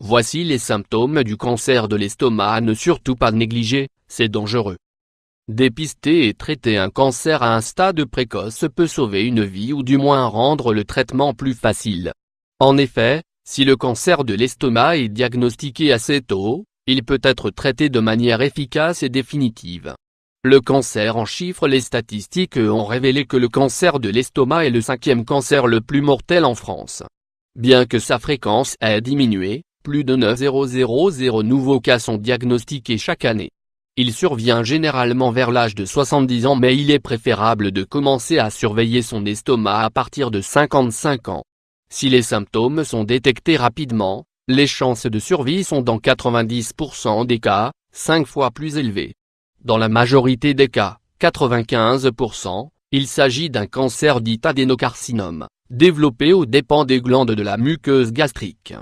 Voici les symptômes du cancer de l'estomac à ne surtout pas négliger, c'est dangereux. Dépister et traiter un cancer à un stade précoce peut sauver une vie ou du moins rendre le traitement plus facile. En effet, si le cancer de l'estomac est diagnostiqué assez tôt, il peut être traité de manière efficace et définitive. Le cancer en chiffres. Les statistiques ont révélé que le cancer de l'estomac est le 5e cancer le plus mortel en France. Bien que sa fréquence ait diminué, plus de 9,000 nouveaux cas sont diagnostiqués chaque année. Il survient généralement vers l'âge de 70 ans, mais il est préférable de commencer à surveiller son estomac à partir de 55 ans. Si les symptômes sont détectés rapidement, les chances de survie sont dans 90% des cas, 5 fois plus élevées. Dans la majorité des cas, 95%, il s'agit d'un cancer dit adénocarcinome, développé aux dépens des glandes de la muqueuse gastrique.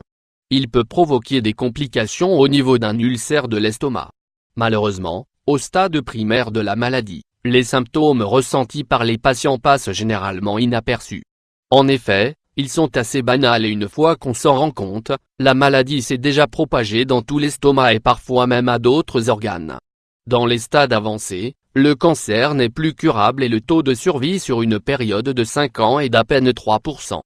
Il peut provoquer des complications au niveau d'un ulcère de l'estomac. Malheureusement, au stade primaire de la maladie, les symptômes ressentis par les patients passent généralement inaperçus. En effet, ils sont assez banals et une fois qu'on s'en rend compte, la maladie s'est déjà propagée dans tout l'estomac et parfois même à d'autres organes. Dans les stades avancés, le cancer n'est plus curable et le taux de survie sur une période de 5 ans est d'à peine 3%.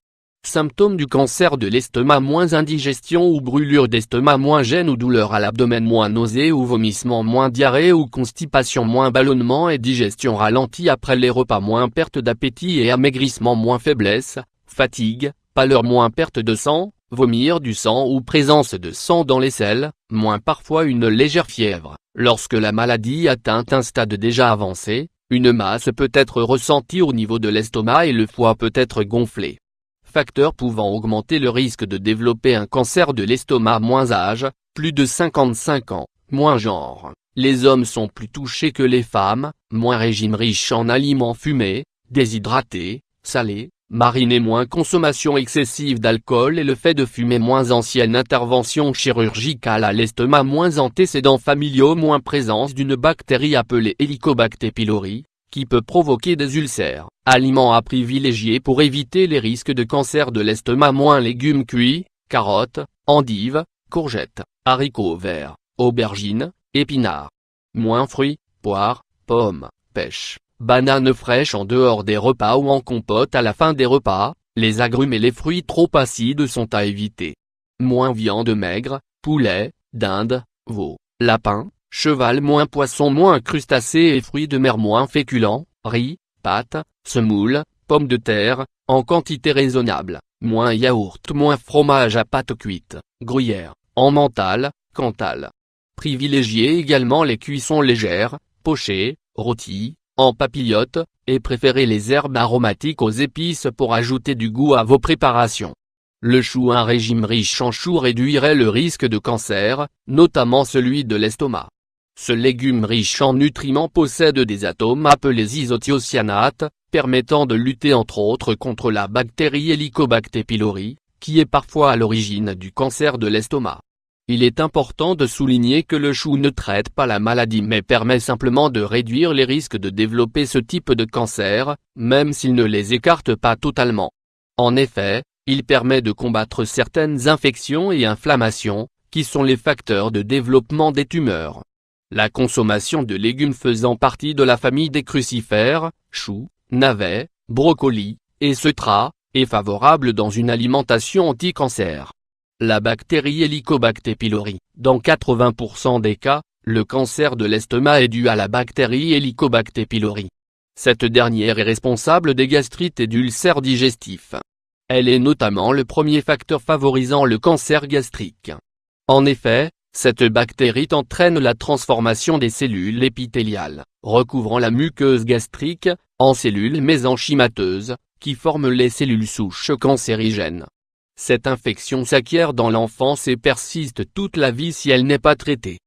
Symptômes du cancer de l'estomac: moins indigestion ou brûlure d'estomac, moins gêne ou douleur à l'abdomen, moins nausées ou vomissements, moins diarrhée ou constipation, moins ballonnement et digestion ralentie après les repas, moins perte d'appétit et amaigrissement, moins faiblesse, fatigue, pâleur, moins perte de sang, vomir du sang ou présence de sang dans les selles, moins parfois une légère fièvre. Lorsque la maladie atteint un stade déjà avancé, une masse peut être ressentie au niveau de l'estomac et le foie peut être gonflé. Facteurs pouvant augmenter le risque de développer un cancer de l'estomac: moins âge, plus de 55 ans, moins genre, les hommes sont plus touchés que les femmes, moins régime riche en aliments fumés, déshydratés, salés, marinés, moins consommation excessive d'alcool et le fait de fumer, moins ancienne intervention chirurgicale à l'estomac, moins antécédents familiaux, moins présence d'une bactérie appelée Helicobacter pylori, qui peut provoquer des ulcères. Aliments à privilégier pour éviter les risques de cancer de l'estomac: moins légumes cuits, carottes, endives, courgettes, haricots verts, aubergines, épinards. Moins fruits, poires, pommes, pêche, bananes fraîches en dehors des repas ou en compote à la fin des repas. Les agrumes et les fruits trop acides sont à éviter. Moins viande maigre, poulet, dinde, veau, lapin, cheval, moins poisson, moins crustacés et fruits de mer, moins féculents, riz, pâtes, semoule, pommes de terre, en quantité raisonnable, moins yaourt, moins fromage à pâte cuite, gruyère, emmental, cantal. Privilégiez également les cuissons légères, pochées, rôties, en papillotes, et préférez les herbes aromatiques aux épices pour ajouter du goût à vos préparations. Le chou: un régime riche en chou réduirait le risque de cancer, notamment celui de l'estomac. Ce légume riche en nutriments possède des atomes appelés isothiocyanates, permettant de lutter entre autres contre la bactérie Helicobacter pylori, qui est parfois à l'origine du cancer de l'estomac. Il est important de souligner que le chou ne traite pas la maladie mais permet simplement de réduire les risques de développer ce type de cancer, même s'il ne les écarte pas totalement. En effet, il permet de combattre certaines infections et inflammations, qui sont les facteurs de développement des tumeurs. La consommation de légumes faisant partie de la famille des crucifères, choux, navets, brocolis, et seutras, est favorable dans une alimentation anti-cancer. La bactérie Helicobacter pylori: dans 80% des cas, le cancer de l'estomac est dû à la bactérie Helicobacter pylori. Cette dernière est responsable des gastrites et d'ulcères digestifs. Elle est notamment le premier facteur favorisant le cancer gastrique. En effet, cette bactérie entraîne la transformation des cellules épithéliales, recouvrant la muqueuse gastrique, en cellules mésenchymateuses, qui forment les cellules souches cancérigènes. Cette infection s'acquiert dans l'enfance et persiste toute la vie si elle n'est pas traitée.